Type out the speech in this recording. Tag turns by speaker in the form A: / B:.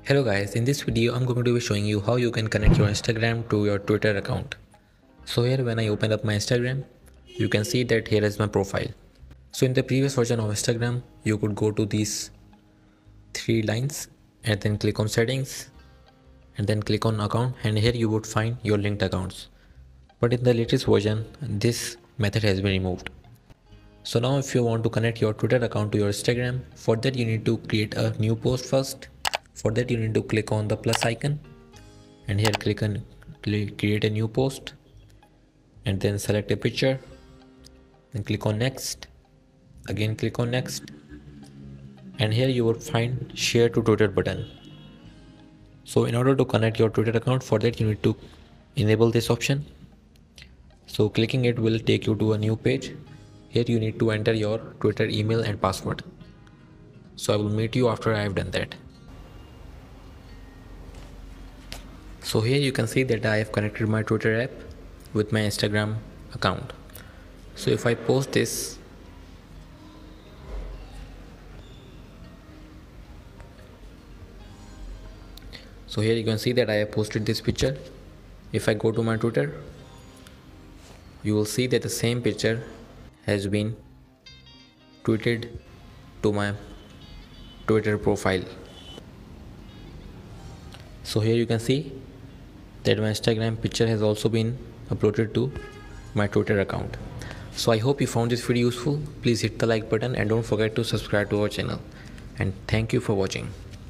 A: Hello guys, in this video I'm going to be showing you how you can connect your Instagram to your Twitter account. So here when I open up my Instagram, you can see that here is my profile. So in the previous version of Instagram, you could go to these three lines and then click on settings and then click on account, and here you would find your linked accounts. But in the latest version, this method has been removed. So now if you want to connect your Twitter account to your Instagram, for that you need to create a new post first. For that you need to click on the plus icon and here click on create a new post and then select a picture, then click on next, again click on next, and here you will find share to Twitter button. So in order to connect your Twitter account, for that you need to enable this option. So clicking it will take you to a new page. Here you need to enter your Twitter email and password. So I will meet you after I have done that. So here you can see that I have connected my Twitter app with my Instagram account. So if I post this, so here you can see that I have posted this picture. If I go to my Twitter, you will see that the same picture has been tweeted to my Twitter profile. So here you can see that my Instagram picture has also been uploaded to my Twitter account. So I hope you found this video useful. Please hit the like button and don't forget to subscribe to our channel. And thank you for watching.